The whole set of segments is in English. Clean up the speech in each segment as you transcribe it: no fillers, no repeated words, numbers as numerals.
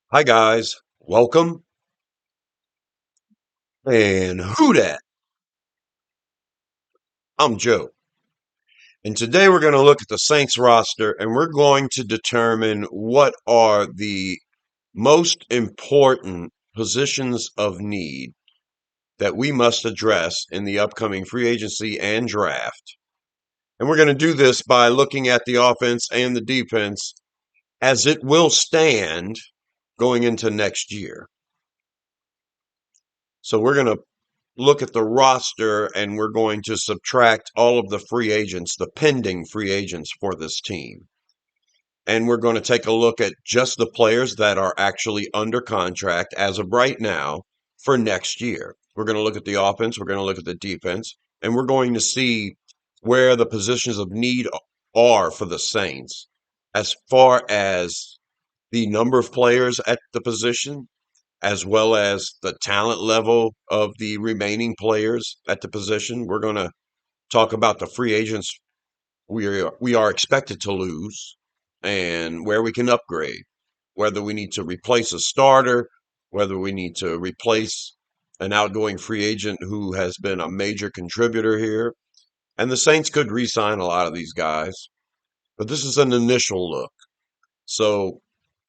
Hi guys, welcome. And who dat? I'm Joe. And today we're going to look at the Saints roster and we're going to determine what are the most important positions of need that we must address in the upcoming free agency and draft. And we're going to do this by looking at the offense and the defense as it will stand going into next year. So we're going to look at the roster and we're going to subtract all of the free agents, the pending free agents for this team. And we're going to take a look at just the players that are actually under contract as of right now for next year. We're going to look at the offense, we're going to look at the defense, and we're going to see where the positions of need are for the Saints as far as the number of players at the position as well as the talent level of the remaining players at the position. We're going to talk about the free agents we are expected to lose and where we can upgrade, whether we need to replace a starter, whether we need to replace an outgoing free agent who has been a major contributor here. And the Saints could re-sign a lot of these guys, but this is an initial look. So,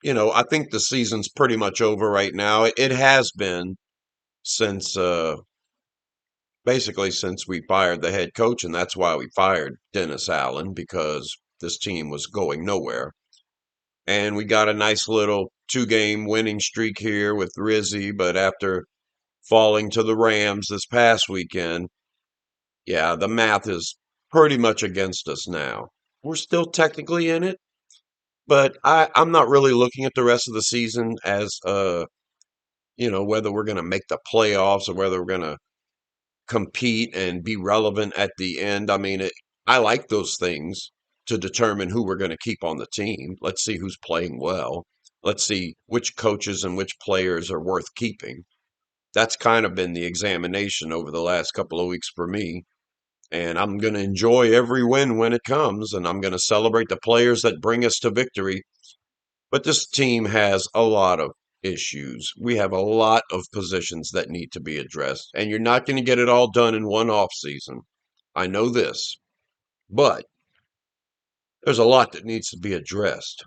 I think the season's pretty much over right now. It has been since basically since we fired the head coach, and that's why we fired Dennis Allen because this team was going nowhere. And we got a nice little two-game winning streak here with Rizzi, but after falling to the Rams this past weekend, yeah, the math is pretty much against us now. We're still technically in it, but I'm not really looking at the rest of the season as whether we're going to make the playoffs or whether we're going to compete and be relevant at the end. I mean, I like those things to determine who we're going to keep on the team. Let's see who's playing well. Let's see which coaches and which players are worth keeping. That's kind of been the examination over the last couple of weeks for me. And I'm going to enjoy every win when it comes, and I'm going to celebrate the players that bring us to victory. But this team has a lot of issues. We have a lot of positions that need to be addressed, and you're not going to get it all done in one off season. I know this, but there's a lot that needs to be addressed.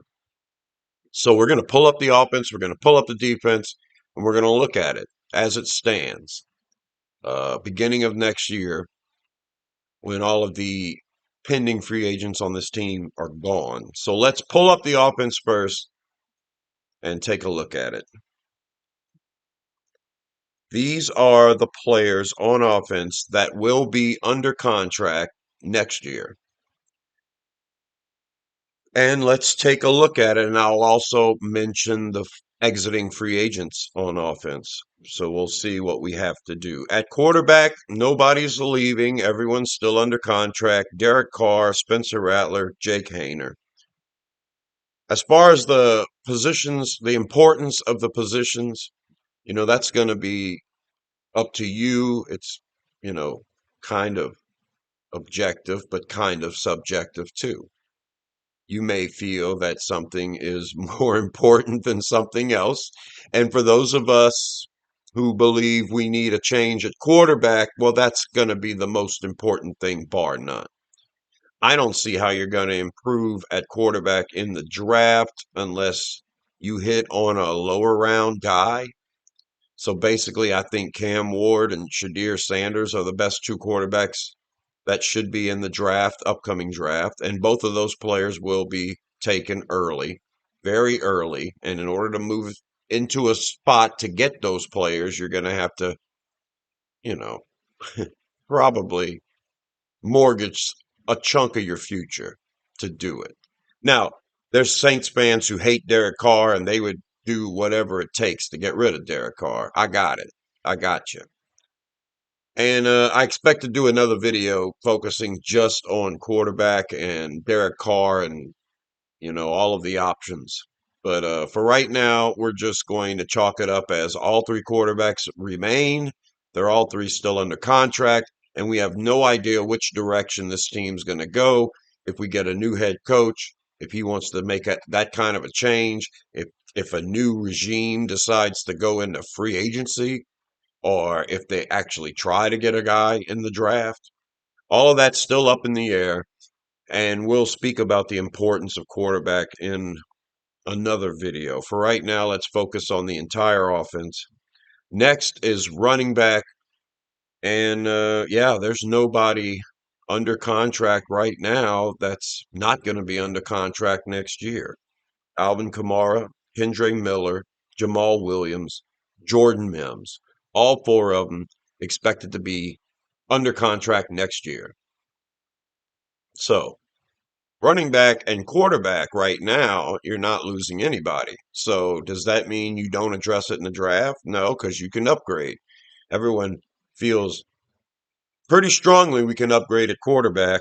So we're going to pull up the offense, we're going to pull up the defense, and we're going to look at it as it stands. Beginning of next year, when all of the pending free agents on this team are gone. So let's pull up the offense first and take a look at it. These are the players on offense that will be under contract next year. And let's take a look at it. And I'll also mention the exiting free agents on offense. So we'll see what we have to do. At quarterback, nobody's leaving. Everyone's still under contract. Derek Carr, Spencer Rattler, Jake Hayner. As far as the positions, the importance of the positions, that's going to be up to you. It's, you know, kind of objective, but kind of subjective too. You may feel that something is more important than something else. And for those of us who believe we need a change at quarterback, well, that's going to be the most important thing, bar none. I don't see how you're going to improve at quarterback in the draft unless you hit on a lower round guy. So basically, I think Cam Ward and Shadir Sanders are the best two quarterbacks that should be in the draft, upcoming draft. And both of those players will be taken early, very early. And in order to move into a spot to get those players, you're going to have to, you know, probably mortgage a chunk of your future to do it. Now, there's Saints fans who hate Derek Carr and they would do whatever it takes to get rid of Derek Carr. I got it. I got you. And I expect to do another video focusing just on quarterback and Derek Carr and, all of the options. But for right now, we're just going to chalk it up as all three quarterbacks remain. They're all three still under contract, and we have no idea which direction this team's going to go. If we get a new head coach, if he wants to make that kind of a change, if if a new regime decides to go into free agency or if they actually try to get a guy in the draft. All of that's still up in the air. And we'll speak about the importance of quarterback in another video. For right now, let's focus on the entire offense. Next is running back. And yeah, there's nobody under contract right now that's not going to be under contract next year. Alvin Kamara, Kendre Miller, Jamal Williams, Jordan Mims. All four of them expected to be under contract next year. So, running back and quarterback right now, you're not losing anybody. So, does that mean you don't address it in the draft? No, because you can upgrade. Everyone feels pretty strongly we can upgrade at quarterback,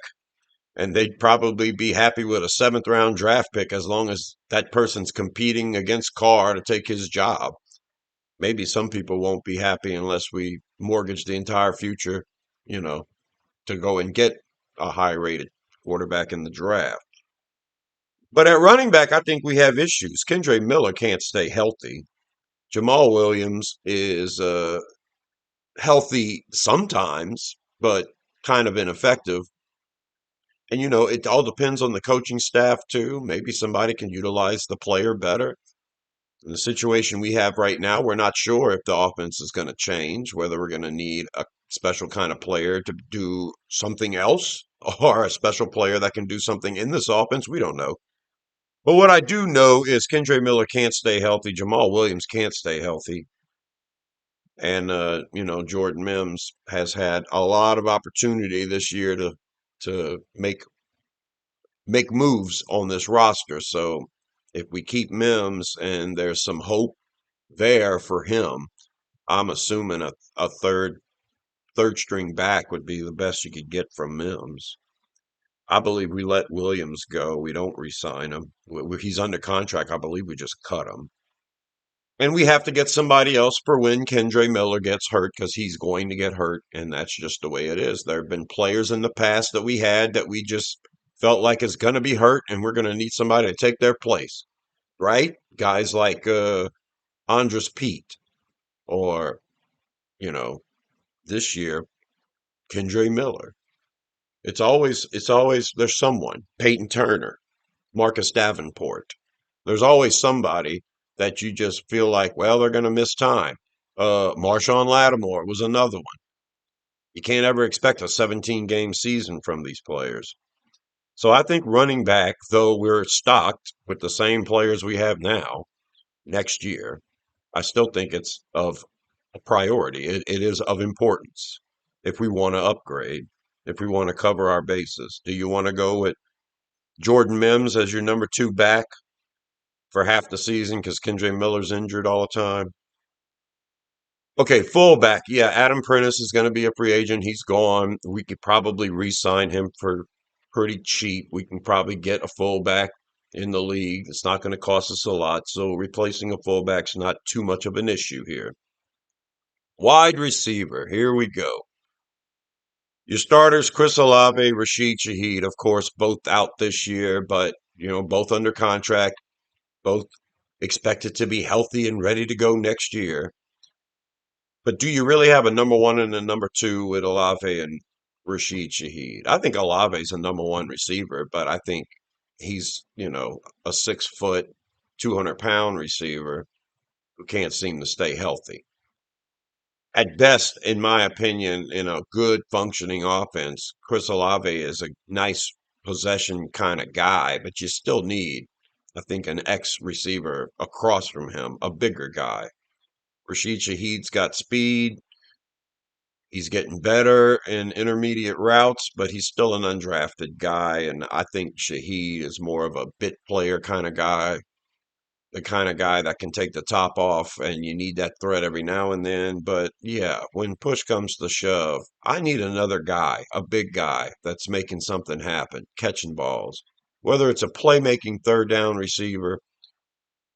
and they'd probably be happy with a seventh round draft pick as long as that person's competing against Carr to take his job. Maybe some people won't be happy unless we mortgage the entire future, you know, to go and get a high rated quarterback in the draft. But at running back, I think we have issues. Kendre Miller can't stay healthy. Jamal Williams is healthy sometimes, but kind of ineffective. And, it all depends on the coaching staff, too. Maybe somebody can utilize the player better. In the situation we have right now, we're not sure if the offense is going to change, whether we're going to need a special kind of player to do something else or a special player that can do something in this offense. We don't know. But what I do know is Kendre Miller can't stay healthy. Jamal Williams can't stay healthy. And, Jordan Mims has had a lot of opportunity this year to make moves on this roster. So if we keep Mims and there's some hope there for him, I'm assuming a third string back would be the best you could get from Mims. I believe we let Williams go. We don't re-sign him. He's under contract. I believe we just cut him. And we have to get somebody else for when Kendre Miller gets hurt because he's going to get hurt, and that's just the way it is. There have been players in the past that we had that we just felt like is going to be hurt, and we're going to need somebody to take their place, right? Guys like Andres Pete, or you know, this year Kendre Miller. It's always there's someone. Peyton Turner, Marcus Davenport. There's always somebody that you just feel like, well, they're going to miss time. Marshawn Lattimore was another one. You can't ever expect a 17 game season from these players. So I think running back, though we're stocked with the same players we have now next year, I still think it's of a priority. It is of importance if we want to upgrade, if we want to cover our bases. Do you want to go with Jordan Mims as your number two back for half the season because Kendre Miller's injured all the time? Okay, fullback. Yeah, Adam Prentice is going to be a free agent. He's gone. We could probably re-sign him for pretty cheap. We can probably get a fullback in the league. It's not going to cost us a lot. So replacing a fullback's not too much of an issue here. Wide receiver. Here we go. Your starters, Chris Olave, Rashid Shaheed, of course, both out this year, but both under contract, both expected to be healthy and ready to go next year. But do you really have a number one and a number two with Olave and Rashid Shaheed? I think Olave's a number one receiver, but I think he's, a 6 foot, 200-pound receiver who can't seem to stay healthy. At best, in my opinion, in a good functioning offense, Chris Olave is a nice possession kind of guy, but you still need, I think, an X receiver across from him, a bigger guy. Rashid Shaheed's got speed. He's getting better in intermediate routes, but he's still an undrafted guy. And I think Shaheed is more of a bit player kind of guy, the kind of guy that can take the top off, and you need that threat every now and then. But yeah, when push comes to shove, I need another guy, a big guy that's making something happen, catching balls. Whether it's a playmaking third down receiver,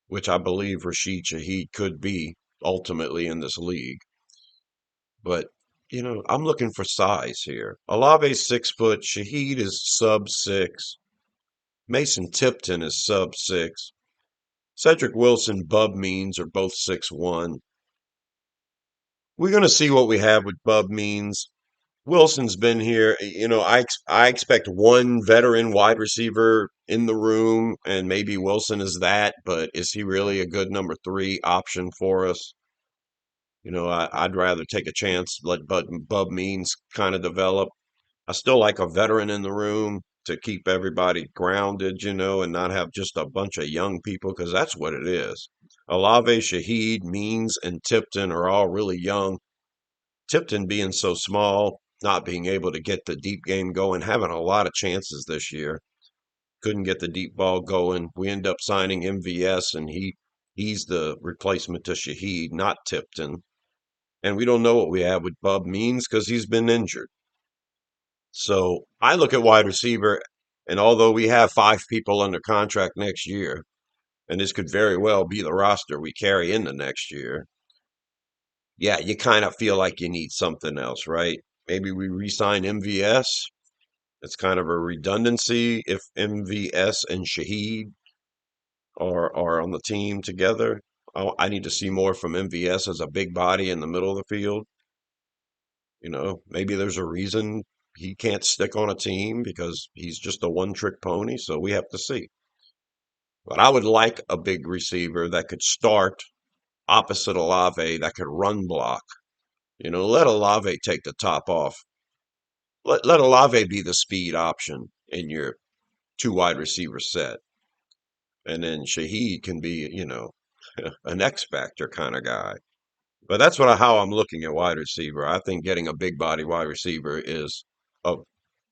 which I believe Rashid Shaheed could be ultimately in this league. But, I'm looking for size here. Olave's 6 foot. Shaheed is sub 6. Mason Tipton is sub 6. Cedric Wilson, Bub Means are both 6'1". We're going to see what we have with Bub Means. Wilson's been here. I expect one veteran wide receiver in the room, and maybe Wilson is that, but is he really a good number three option for us? I'd rather take a chance, let Bub Means kind of develop. I still like a veteran in the room to keep everybody grounded, and not have just a bunch of young people, because that's what it is. Olave, Shaheed, Means, and Tipton are all really young. Tipton being so small, not being able to get the deep game going, having a lot of chances this year. Couldn't get the deep ball going. We end up signing MVS, and he's the replacement to Shaheed, not Tipton. And we don't know what we have with Bub Means because he's been injured. So I look at wide receiver, and although we have five people under contract next year, and this could very well be the roster we carry into next year, yeah, you kind of feel like you need something else, right? Maybe we re-sign MVS. It's kind of a redundancy if MVS and Shaheed are on the team together. I need to see more from MVS as a big body in the middle of the field. Maybe there's a reason he can't stick on a team because he's just a one-trick pony, so we have to see. But I would like a big receiver that could start opposite Olave, that could run block. Let Olave take the top off. Let Olave be the speed option in your two wide receiver set. And then Shaheed can be, an X factor kind of guy. But that's how I'm looking at wide receiver. I think getting a big body wide receiver is of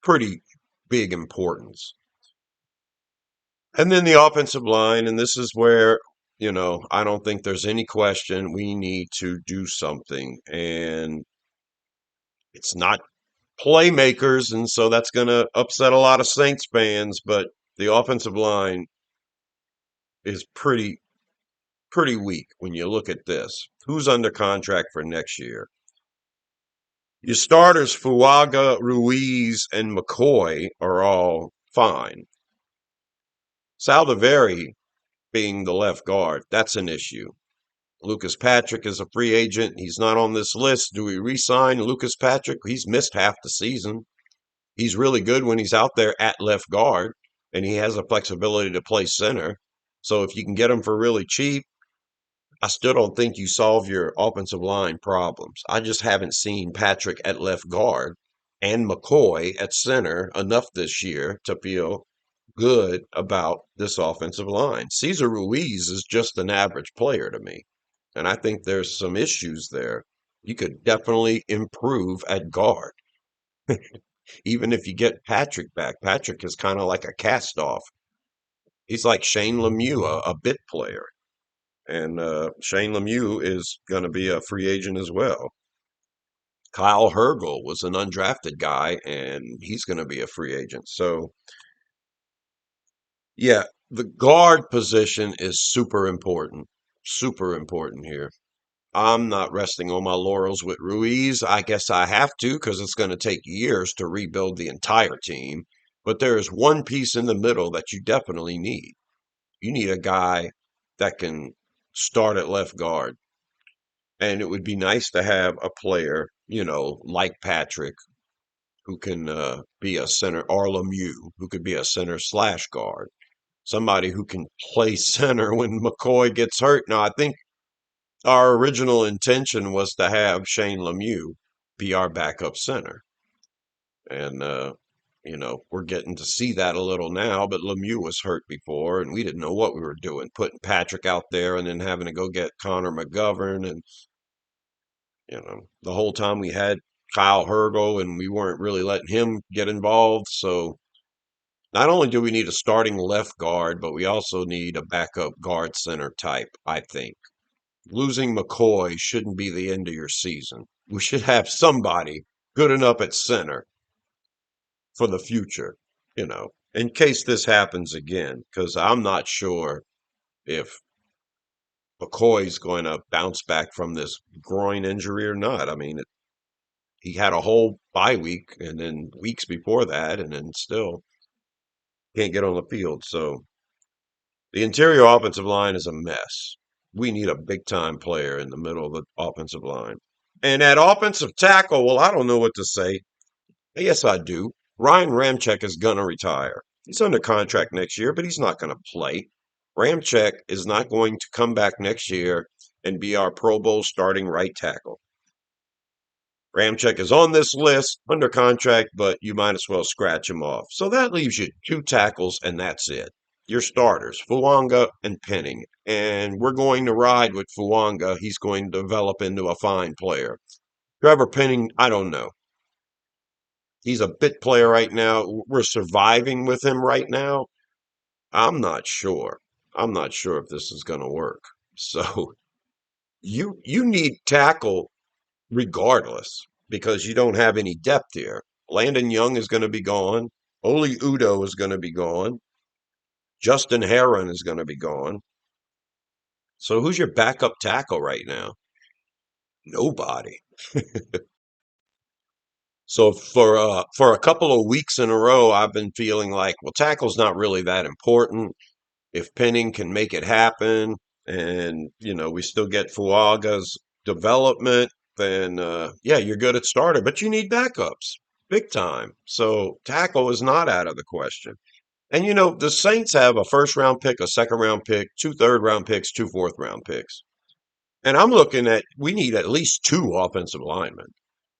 pretty big importance. And then the offensive line, and this is where, I don't think there's any question we need to do something. And it's not playmakers, and so that's going to upset a lot of Saints fans, but the offensive line is pretty weak when you look at this. Who's under contract for next year? Your starters, Fuaga, Ruiz, and McCoy, are all fine. Saldivari being the left guard, that's an issue. Lucas Patrick is a free agent. He's not on this list. Do we re-sign Lucas Patrick? He's missed half the season. He's really good when he's out there at left guard, and he has the flexibility to play center. So if you can get him for really cheap, I still don't think you solve your offensive line problems. I just haven't seen Patrick at left guard and McCoy at center enough this year to feel good about this offensive line. Cesar Ruiz is just an average player to me, and I think there's some issues there. You could definitely improve at guard, even if you get Patrick back. Patrick is kind of like a cast off. He's like Shane Lemieux, a bit player. And Shane Lemieux is going to be a free agent as well. Kyle Hergel was an undrafted guy, and he's going to be a free agent. So, yeah, the guard position is super important here. I'm not resting on my laurels with Ruiz. I guess I have to because it's going to take years to rebuild the entire team. But there is one piece in the middle that you definitely need. You need a guy that can start at left guard. And it would be nice to have a player, like Patrick, who can be a center, or Lemieux, who could be a center slash guard. Somebody who can play center when McCoy gets hurt. Now, I think our original intention was to have Shane Lemieux be our backup center. And, we're getting to see that a little now, but Lemieux was hurt before, and we didn't know what we were doing, putting Patrick out there and then having to go get Connor McGovern. And the whole time we had Kyle Hergel and we weren't really letting him get involved. So not only do we need a starting left guard, but we also need a backup guard center type, I think. Losing McCoy shouldn't be the end of your season. We should have somebody good enough at center for the future, in case this happens again, because I'm not sure if McCoy's going to bounce back from this groin injury or not. I mean, he had a whole bye week and then weeks before that, and then still can't get on the field. So The interior offensive line is a mess. We need a big time player in the middle of the offensive line. And at offensive tackle, well, I don't know what to say. Yes, I do. Ryan Ramczyk is going to retire. He's under contract next year, but he's not going to play. Ramczyk is not going to come back next year and be our Pro Bowl starting right tackle. Ramczyk is on this list under contract, but you might as well scratch him off. So that leaves you two tackles, and that's it. Your starters, Fuanga and Penning. And we're going to ride with Fuanga. He's going to develop into a fine player. Trevor Penning, I don't know. He's a bit player right now. We're surviving with him right now. I'm not sure. I'm not sure if this is going to work. So you need tackle regardless because you don't have any depth here. Landon Young is going to be gone. Oli Udo is going to be gone. Justin Herron is going to be gone. So who's your backup tackle right now? Nobody. So for a couple of weeks in a row, I've been feeling like, well, tackle's not really that important. If Penning can make it happen, and we still get Fuaga's development, then yeah, you're good at starter. But you need backups, big time. So tackle is not out of the question. And the Saints have a first round pick, a second round pick, two third round picks, two fourth round picks. And I'm looking at we need at least two offensive linemen.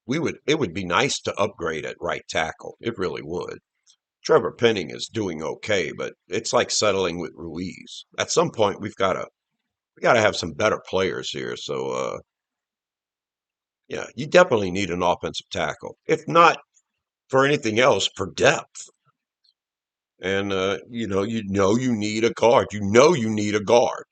It would be nice to upgrade at right tackle. It really would. Trevor Penning is doing okay, but it's like settling with Ruiz. At some point, we gotta have some better players here. So yeah, you definitely need an offensive tackle, if not for anything else, for depth. And you need a guard. You need a guard.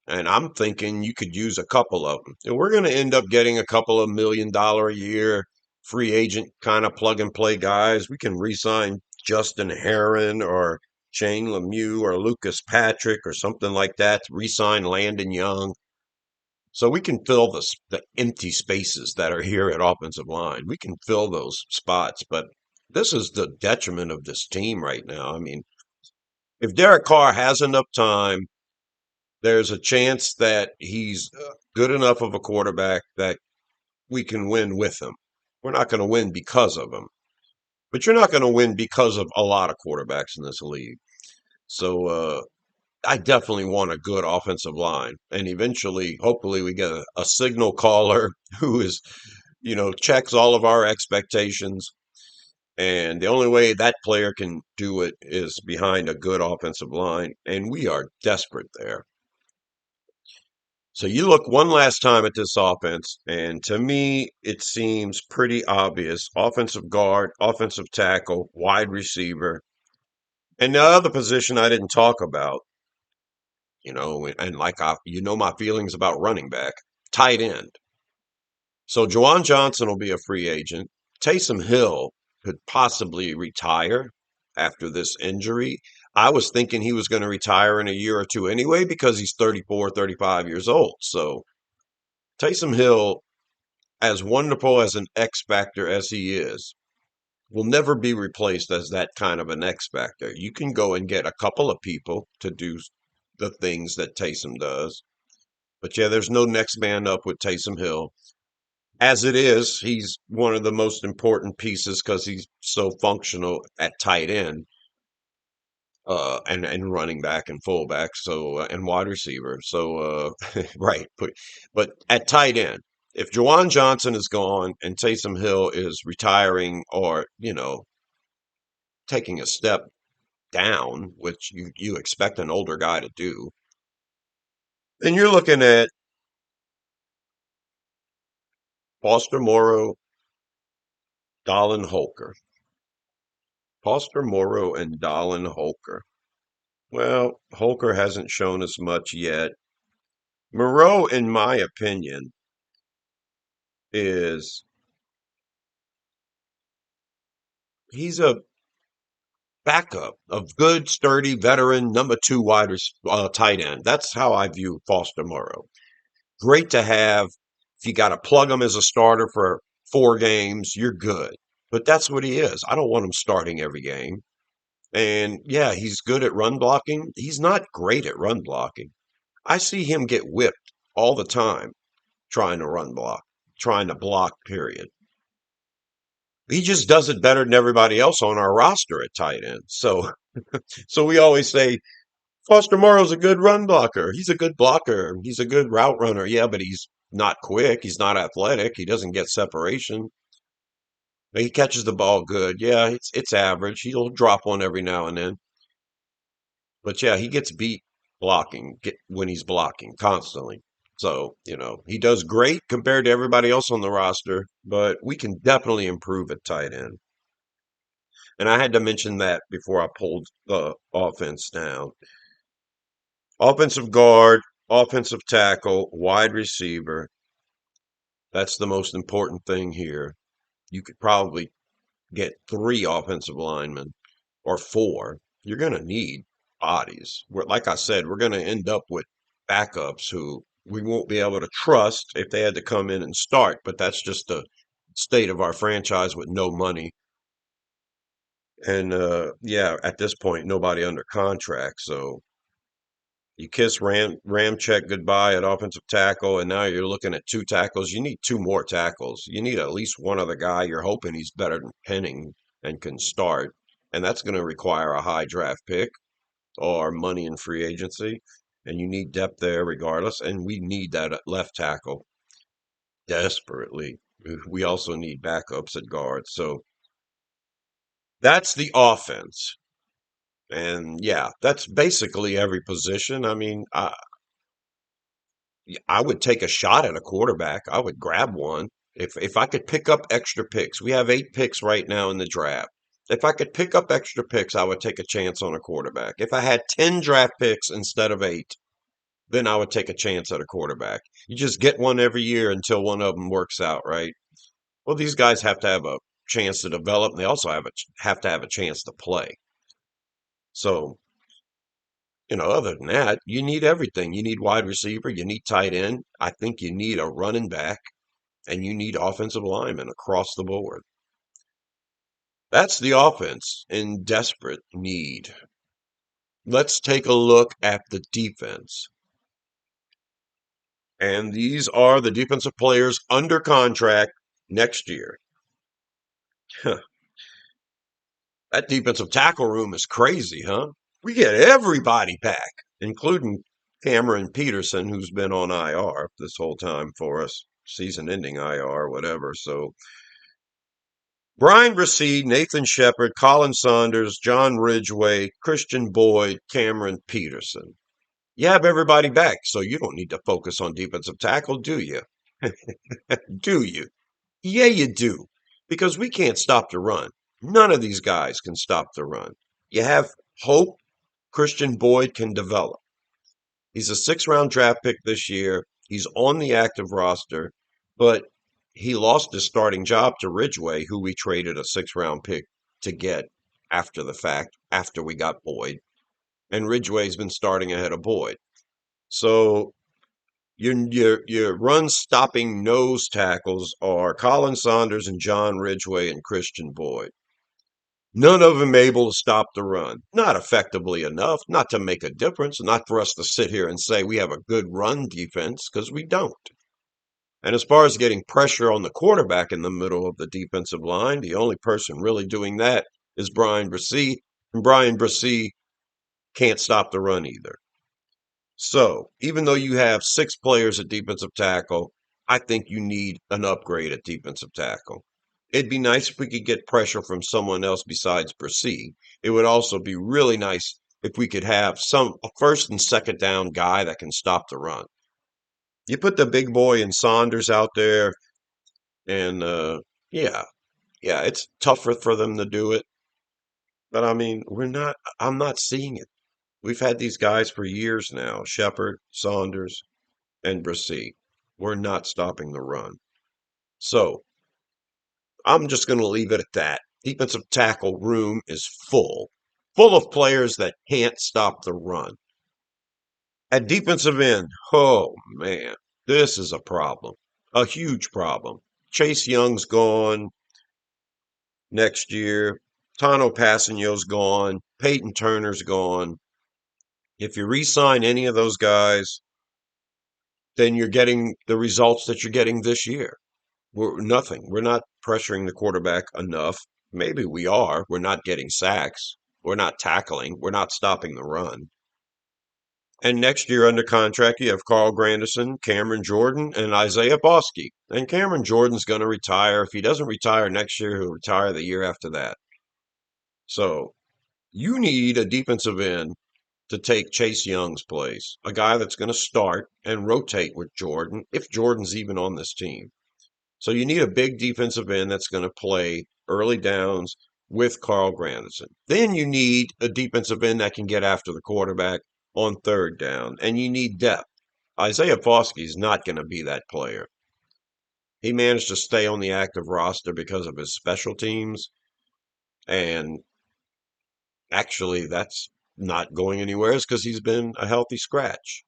And I'm thinking you could use a couple of them. And we're going to end up getting a couple of $1 million a year free agent kind of plug and play guys. We can re-sign Justin Herron or Shane Lemieux or Lucas Patrick or something like that. Re-sign Landon Young. So we can fill the empty spaces that are here at offensive line. We can fill those spots. But this is the detriment of this team right now. I mean, if Derek Carr has enough time, there's a chance that he's good enough of a quarterback that we can win with him. We're not going to win because of him, but you're not going to win because of a lot of quarterbacks in this league. So I definitely want a good offensive line, and eventually, hopefully, we get a signal caller who is, checks all of our expectations. And the only way that player can do it is behind a good offensive line, and we are desperate there. So you look one last time at this offense, and to me, it seems pretty obvious. Offensive guard, offensive tackle, wide receiver. And the other position I didn't talk about, and like my feelings about running back, tight end. So Juwan Johnson will be a free agent. Taysom Hill could possibly retire after this injury. I was thinking he was going to retire in a year or two anyway because he's 34, 35 years old. So Taysom Hill, as wonderful as an X factor as he is, will never be replaced as that kind of an X factor. You can go and get a couple of people to do the things that Taysom does. But yeah, there's no next man up with Taysom Hill. As it is, he's one of the most important pieces because he's so functional at tight end, and running back and fullback, so and wide receiver. So right, but at tight end, if Juwan Johnson is gone and Taysom Hill is retiring or taking a step down, which you expect an older guy to do, then you're looking at Foster Moreau, Dallin Holker. Foster Moreau and Dallin Holker. Well, Holker hasn't shown us much yet. Moreau, in my opinion, is he's a backup of good, sturdy, veteran number two tight end. That's how I view Foster Moreau. Great to have. If you got to plug him as a starter for 4 games, you're good. But that's what he is. I don't want him starting every game. And yeah, he's good at run blocking. He's not great at run blocking. I see him get whipped all the time trying to run block, trying to block, period. He just does it better than everybody else on our roster at tight end. So we always say Foster Morrow's a good run blocker. He's a good blocker. He's a good route runner. Yeah, but he's not quick. He's not athletic. He doesn't get separation. But he catches the ball good. Yeah, it's average. He'll drop one every now and then. But yeah, he gets beat when he's blocking constantly. So, he does great compared to everybody else on the roster, but we can definitely improve at tight end. And I had to mention that before I pulled the offense down. Offensive guard, offensive tackle, wide receiver. That's the most important thing here. You could probably get three offensive linemen or four. You're going to need bodies. Like I said, we're going to end up with backups who we won't be able to trust if they had to come in and start, but that's just the state of our franchise with no money. And yeah, at this point, nobody under contract. So you kiss Ramczyk goodbye at offensive tackle, and now you're looking at two tackles. You need two more tackles. You need at least one other guy. You're hoping he's better than Penning and can start, and that's going to require a high draft pick or money in free agency. And you need depth there regardless, and we need that at left tackle desperately. We also need backups at guard. So that's the offense. And yeah, that's basically every position. I mean, I would take a shot at a quarterback. I would grab one. If I could pick up extra picks. We have 8 picks right now in the draft. If I could pick up extra picks, I would take a chance on a quarterback. If I had 10 draft picks instead of 8, then I would take a chance at a quarterback. You just get one every year until one of them works out, right? Well, these guys have to have a chance to develop, and they also have to have a chance to play. So, other than that, you need everything. You need wide receiver, you need tight end. I think you need a running back, and you need offensive linemen across the board. That's the offense in desperate need. Let's take a look at the defense. And these are the defensive players under contract next year. That defensive tackle room is crazy, huh? We get everybody back, including Cameron Peterson, who's been on IR this whole time for us, season ending IR, whatever. So Brian Bresee, Nathan Shepard, Colin Saunders, John Ridgeway, Christian Boyd, Cameron Peterson. You have everybody back, so you don't need to focus on defensive tackle, do you? Do you? Yeah, you do. Because we can't stop the run. None of these guys can stop the run. You have hope Christian Boyd can develop. He's a 6th-round draft pick this year. He's on the active roster, but he lost his starting job to Ridgeway, who we traded a 6th-round pick to get after the fact, after we got Boyd. And Ridgeway's been starting ahead of Boyd. So your run stopping nose tackles are Colin Saunders and John Ridgeway and Christian Boyd. None of them able to stop the run. Not effectively enough, not to make a difference, not for us to sit here and say we have a good run defense, because we don't. And as far as getting pressure on the quarterback in the middle of the defensive line, the only person really doing that is Brian Bresee, and Brian Bresee can't stop the run either. So, even though you have 6 players at defensive tackle, I think you need an upgrade at defensive tackle. It'd be nice if we could get pressure from someone else besides Bresee. It would also be really nice if we could have a first and second down guy that can stop the run. You put the big boy and Saunders out there, and yeah, yeah, it's tougher for them to do it. But I mean, I'm not seeing it. We've had these guys for years now, Shepard, Saunders, and Bresee. We're not stopping the run. So I'm just going to leave it at that. Defensive tackle room is full of players that can't stop the run. At defensive end, oh man, this is a problem, a huge problem. Chase Young's gone next year. Tano Passanio's gone. Peyton Turner's gone. If you re-sign any of those guys, then you're getting the results that you're getting this year. We're nothing. We're not pressuring the quarterback enough. Maybe we are. We're not getting sacks. We're not tackling. We're not stopping the run. And next year under contract, you have Carl Granderson, Cameron Jordan, and Isaiah Bosky. And Cameron Jordan's going to retire. If he doesn't retire next year, he'll retire the year after that. So you need a defensive end to take Chase Young's place, a guy that's going to start and rotate with Jordan, if Jordan's even on this team. So you need a big defensive end that's going to play early downs with Carl Granderson. Then you need a defensive end that can get after the quarterback on third down, and you need depth. Isaiah Foskey is not going to be that player. He managed to stay on the active roster because of his special teams, and actually, that's not going anywhere because he's been a healthy scratch.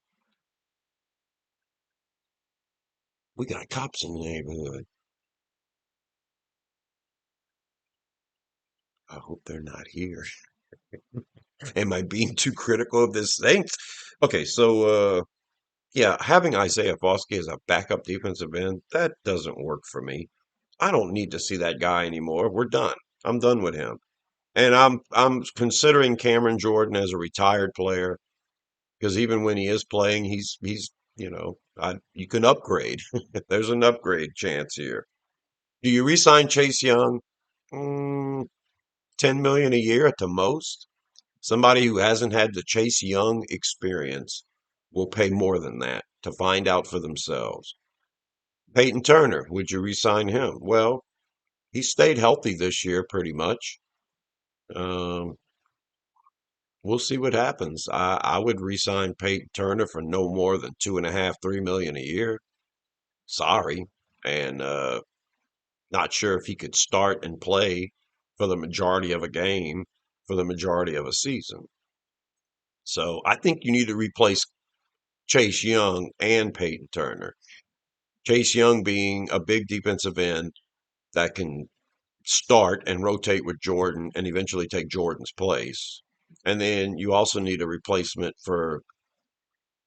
We got cops in the neighborhood. I hope they're not here. Am I being too critical of this thing? Okay, so yeah, having Isaiah Foskey as a backup defensive end, that doesn't work for me. I don't need to see that guy anymore. We're done. I'm done with him. And I'm considering Cameron Jordan as a retired player because even when he is playing, he's you can upgrade. There's an upgrade chance here. Do you re-sign Chase Young? Mm, 10 million a year at the most. Somebody who hasn't had the Chase Young experience will pay more than that to find out for themselves. Peyton Turner, would you re-sign him? Well, he stayed healthy this year pretty much. Um, we'll see what happens. I would re-sign Peyton Turner for no more than 2.5, 3 million a year. Sorry. And not sure if he could start and play for the majority of a game for the majority of a season. So I think you need to replace Chase Young and Peyton Turner. Chase Young being a big defensive end that can start and rotate with Jordan and eventually take Jordan's place. And then you also need a replacement for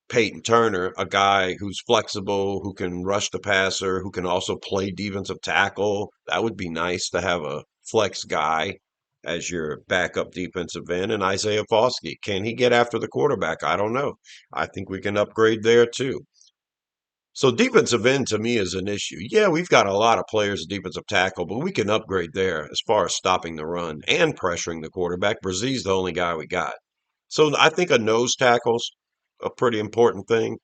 Peyton Turner, a guy who's flexible, who can rush the passer, who can also play defensive tackle. That would be nice to have a flex guy as your backup defensive end. And Isaiah Foskey, can he get after the quarterback? I don't know. I think we can upgrade there too. So defensive end to me is an issue. Yeah, we've got a lot of players at defensive tackle, but we can upgrade there as far as stopping the run and pressuring the quarterback. Brzez's the only guy we got. So I think a nose tackle's a pretty important thing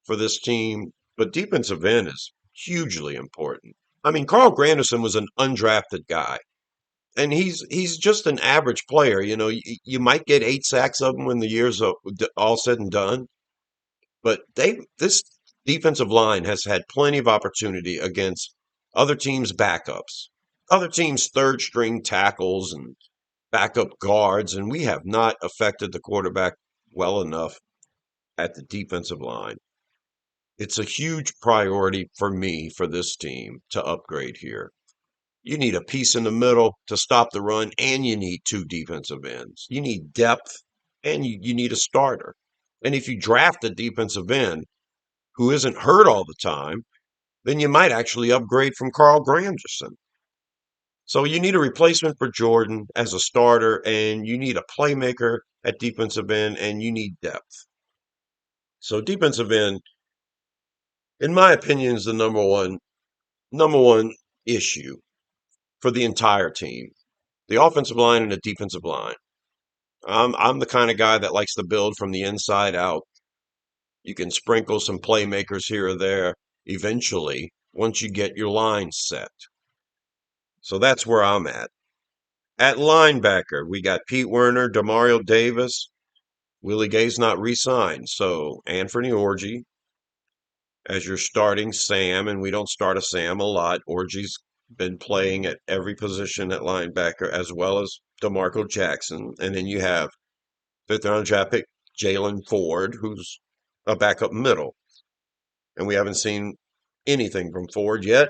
for this team, but defensive end is hugely important. I mean, Carl Granderson was an undrafted guy, and he's just an average player. You might get 8 sacks of him when the year's all said and done, but this defensive line has had plenty of opportunity against other teams' backups, other teams' third string tackles and backup guards, and we have not affected the quarterback well enough at the defensive line. It's a huge priority for me for this team to upgrade here. You need a piece in the middle to stop the run, and you need two defensive ends. You need depth, and you need a starter. And if you draft a defensive end who isn't hurt all the time, then you might actually upgrade from Carl Granderson. So you need a replacement for Jordan as a starter, and you need a playmaker at defensive end, and you need depth. So defensive end, in my opinion, is the number one issue for the entire team. The offensive line and the defensive line. I'm the kind of guy that likes to build from the inside out. You can sprinkle some playmakers here or there eventually once you get your line set. So that's where I'm at. At linebacker, we got Pete Werner, Demario Davis. Willie Gay's not re-signed. So Anthony Orji as your starting Sam, and we don't start a Sam a lot. Orji's been playing at every position at linebacker as well as DeMarco Jackson. And then you have fifth round draft pick Jalen Ford, who's a backup middle. And we haven't seen anything from Ford yet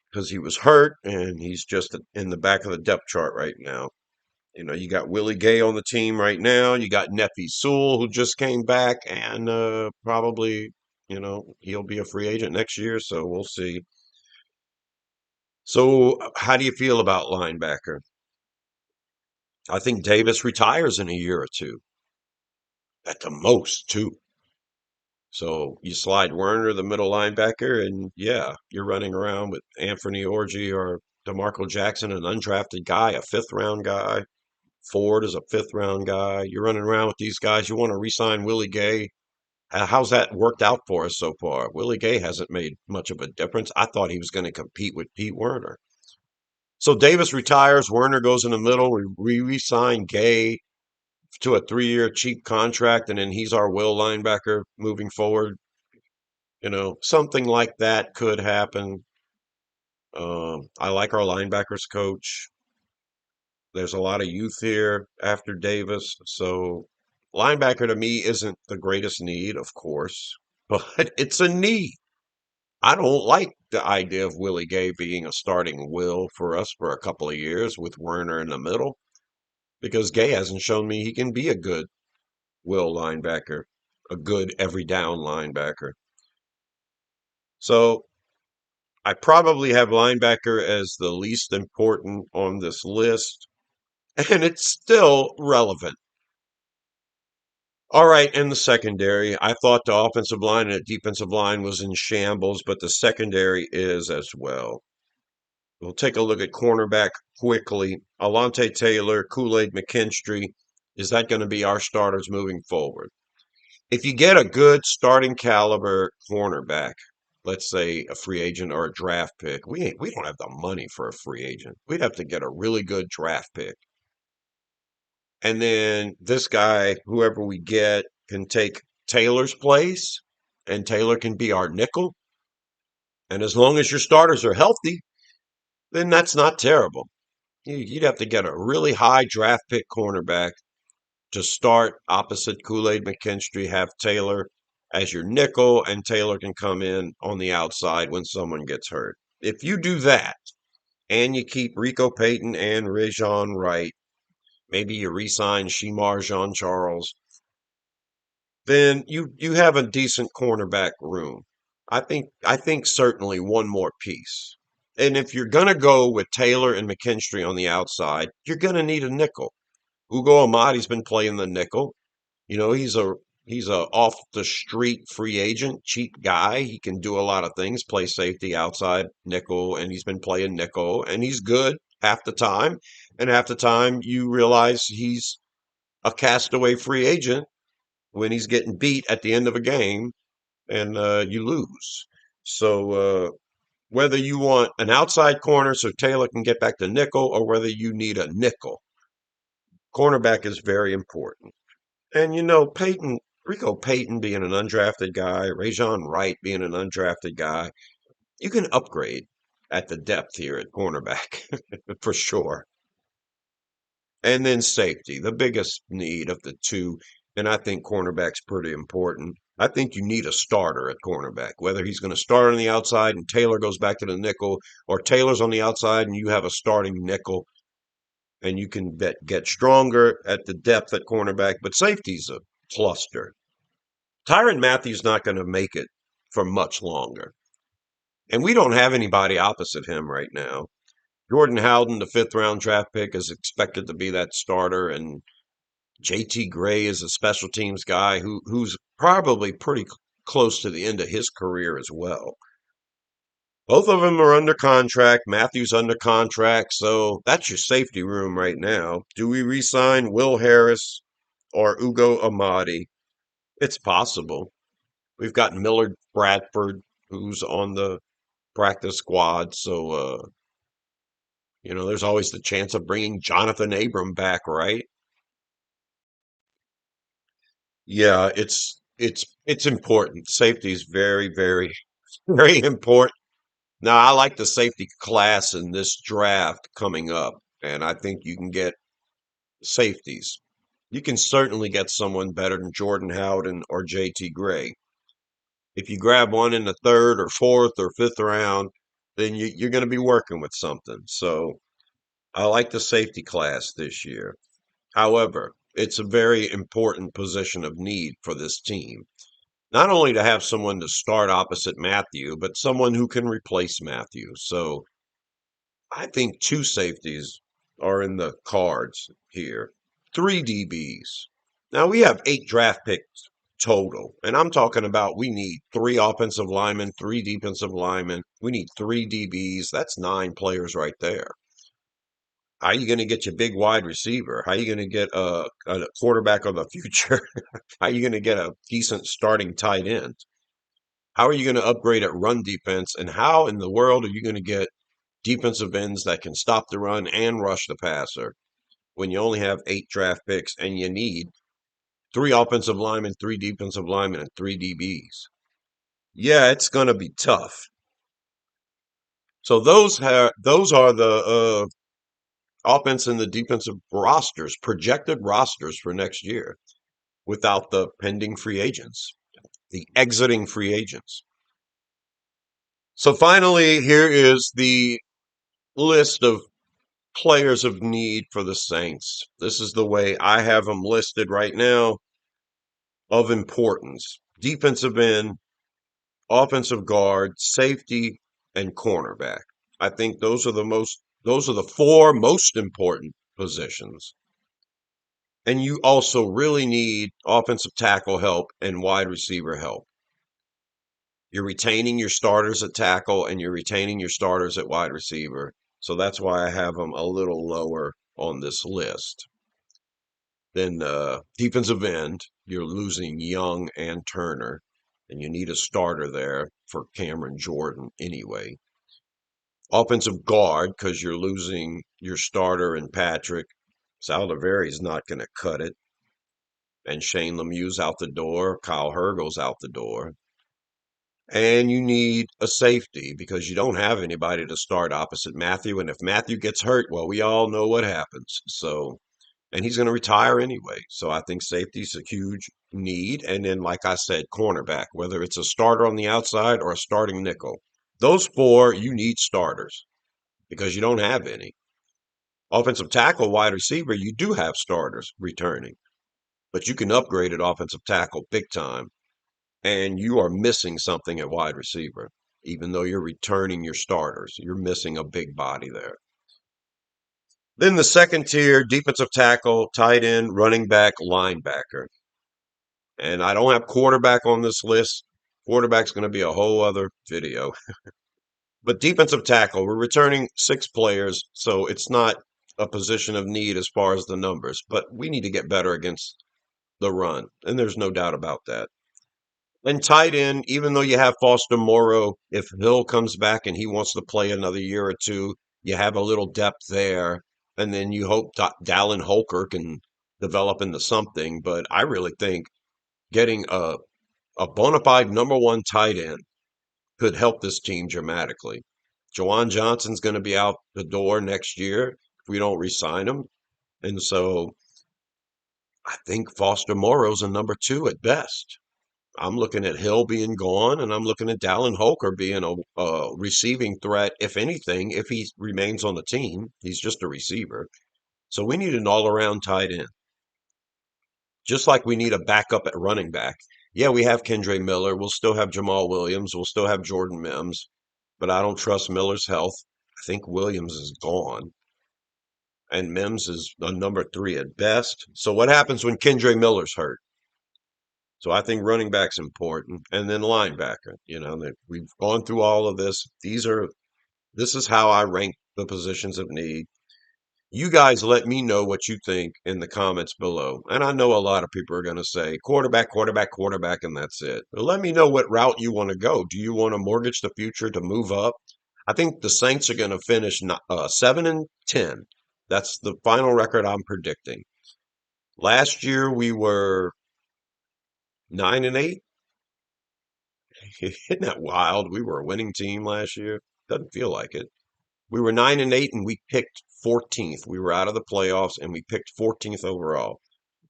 because he was hurt and he's just in the back of the depth chart right now. You got Willie Gay on the team right now. You got Nefi Sewell, who just came back, and probably, he'll be a free agent next year, so we'll see. So, how do you feel about linebacker? I think Davis retires in a year or two, at the most, too. So you slide Werner, the middle linebacker, and yeah, you're running around with Anthony Orji or DeMarco Jackson, an undrafted guy, a fifth round guy. Ford is a fifth round guy. You're running around with these guys. You want to re-sign Willie Gay. How's that worked out for us so far? Willie Gay hasn't made much of a difference. I thought he was going to compete with Pete Werner. So Davis retires. Werner goes in the middle. We re-sign Gay to a 3-year cheap contract, and then he's our will linebacker moving forward. Something like that could happen. I like our linebackers coach. There's a lot of youth here after Davis. So linebacker to me isn't the greatest need, of course, but it's a need. I don't like the idea of Willie Gay being a starting will for us for a couple of years with Werner in the middle because Gay hasn't shown me he can be a good will linebacker, a good every down linebacker. So I probably have linebacker as the least important on this list, and it's still relevant. All right, in the secondary, I thought the offensive line and the defensive line was in shambles, but the secondary is as well. We'll take a look at cornerback quickly. Alontae Taylor, Kool-Aid McKinstry, is that going to be our starters moving forward? If you get a good starting caliber cornerback, let's say a free agent or a draft pick, we don't have the money for a free agent. We'd have to get a really good draft pick. And then this guy, whoever we get, can take Taylor's place, and Taylor can be our nickel. And as long as your starters are healthy, then that's not terrible. You'd have to get a really high draft pick cornerback to start opposite Kool-Aid McKinstry, have Taylor as your nickel, and Taylor can come in on the outside when someone gets hurt. If you do that, and you keep Rico Payton and Rajon Wright, maybe you re-sign Shemar Jean Charles, then you have a decent cornerback room. I think certainly one more piece. And if you're gonna go with Taylor and McKinstry on the outside, you're gonna need a nickel. Ugo Amadi's been playing the nickel. He's a off the street free agent, cheap guy. He can do a lot of things, play safety, outside nickel, and he's been playing nickel, and he's good half the time. And half the time you realize he's a castaway free agent when he's getting beat at the end of a game and you lose. So whether you want an outside corner so Taylor can get back to nickel or whether you need a nickel, cornerback is very important. And Rico Payton being an undrafted guy, Rajon Wright being an undrafted guy, you can upgrade at the depth here at cornerback for sure. And then safety, the biggest need of the two. And I think cornerback's pretty important. I think you need a starter at cornerback, whether he's going to start on the outside and Taylor goes back to the nickel, or Taylor's on the outside and you have a starting nickel and you can get stronger at the depth at cornerback. But safety's a cluster. Tyrann Mathieu's not going to make it for much longer. And we don't have anybody opposite him right now. Jordan Howden, the fifth round draft pick, is expected to be that starter, and JT Gray is a special teams guy who's probably pretty close to the end of his career as well. Both of them are under contract. Mathieu's under contract, so that's your safety room right now. Do we re-sign Will Harris or Ugo Amadi? It's possible. We've got Millard Bradford, who's on the practice squad, so there's always the chance of bringing Jonathan Abram back, right? Yeah, it's important. Safety is very, very, very important. Now, I like the safety class in this draft coming up, and I think you can get safeties. You can certainly get someone better than Jordan Howden or JT Gray. If you grab one in the third or fourth or fifth round, then you're going to be working with something. So I like the safety class this year. However, it's a very important position of need for this team. Not only to have someone to start opposite Matthew, but someone who can replace Matthew. So I think two safeties are in the cards here. Three DBs. Now we have 8 draft picks total. And I'm talking about we need 3 offensive linemen, 3 defensive linemen. We need 3 DBs. That's 9 players right there. How are you going to get your big wide receiver? How are you going to get a quarterback of the future? How are you going to get a decent starting tight end? How are you going to upgrade at run defense? And how in the world are you going to get defensive ends that can stop the run and rush the passer when you only have 8 draft picks and you need 3 offensive linemen, 3 defensive linemen, and 3 DBs? Yeah, it's going to be tough. So those are the offense and the defensive rosters, projected rosters for next year without the pending free agents, the exiting free agents. So finally, here is the list of players of need for the Saints. This is the way I have them listed right now of importance: defensive end, offensive guard, safety, and cornerback. I think those are the 4 most important positions. And you also really need offensive tackle help and wide receiver help. You're retaining your starters at tackle and you're retaining your starters at wide receiver. So that's why I have them a little lower on this list. Then defensive end, you're losing Young and Turner, and you need a starter there for Cameron Jordan anyway. Offensive guard, because you're losing your starter and Patrick. Saldivari not going to cut it. And Shane Lemieux's out the door. Kyle Hergel's out the door. And you need a safety because you don't have anybody to start opposite Matthew. And if Matthew gets hurt, well, we all know what happens. So, and he's going to retire anyway. So I think safety's a huge need. And then, like I said, cornerback, whether it's a starter on the outside or a starting nickel. Those 4, you need starters because you don't have any. Offensive tackle, wide receiver, you do have starters returning, but you can upgrade at offensive tackle big time. And you are missing something at wide receiver. Even though you're returning your starters, you're missing a big body there. Then the second tier, defensive tackle, tight end, running back, linebacker. And I don't have quarterback on this list. Quarterback's going to be a whole other video. But defensive tackle, we're returning 6 players, so it's not a position of need as far as the numbers, but we need to get better against the run. And there's no doubt about that. And tight end, even though you have Foster Moreau, if Hill comes back and he wants to play another year or two, you have a little depth there. And then you hope Dallin Holker can develop into something. But I really think getting a bona fide number 1 tight end could help this team dramatically. Jawan Johnson's going to be out the door next year if we don't re-sign him. And so I think Foster Moreau's a number 2 at best. I'm looking at Hill being gone, and I'm looking at Dallin Holker being a receiving threat, if anything, if he remains on the team. He's just a receiver. So we need an all-around tight end. Just like we need a backup at running back. Yeah, we have Kendre Miller. We'll still have Jamal Williams. We'll still have Jordan Mims. But I don't trust Miller's health. I think Williams is gone. And Mims is a number 3 at best. So what happens when Kendre Miller's hurt? So I think running back's important, and then linebacker. We've gone through all of this. This is how I rank the positions of need. You guys let me know what you think in the comments below. And I know a lot of people are going to say quarterback, quarterback, quarterback, and that's it. But let me know what route you want to go. Do you want to mortgage the future to move up? I think the Saints are going to finish 7-10. That's the final record I'm predicting. Last year we were 9-8. Isn't that wild? We were a winning team last year. Doesn't feel like it. We were 9-8 and we picked 14th. We were out of the playoffs and we picked 14th overall.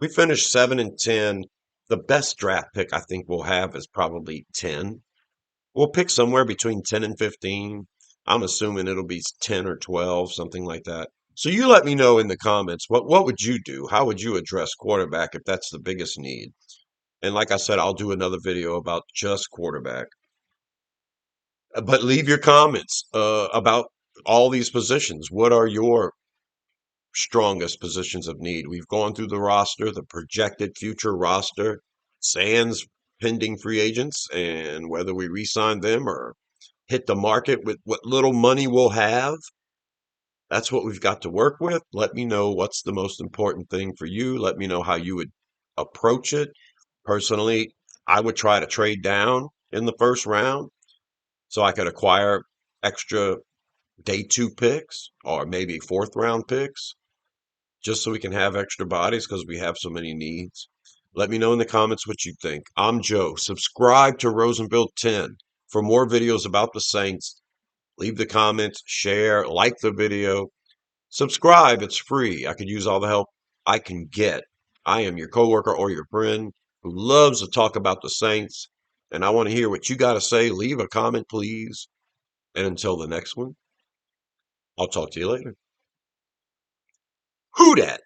We finished 7-10. The best draft pick I think we'll have is probably 10. We'll pick somewhere between 10 and 15. I'm assuming it'll be 10 or 12, something like that. So you let me know in the comments, what would you do? How would you address quarterback if that's the biggest need? And like I said, I'll do another video about just quarterback. But leave your comments about all these positions. What are your strongest positions of need? We've gone through the roster, the projected future roster, sans pending free agents, and whether we re-sign them or hit the market with what little money we'll have. That's what we've got to work with. Let me know what's the most important thing for you. Let me know how you would approach it. Personally, I would try to trade down in the first round so I could acquire extra day two picks or maybe fourth round picks just so we can have extra bodies because we have so many needs. Let me know in the comments what you think. I'm Joe. Subscribe to Rosenville 10 for more videos about the Saints. Leave the comments, share, like the video. Subscribe, it's free. I could use all the help I can get. I am your coworker or your friend who loves to talk about the Saints, and I want to hear what you got to say. Leave a comment, please. And until the next one, I'll talk to you later. Who dat?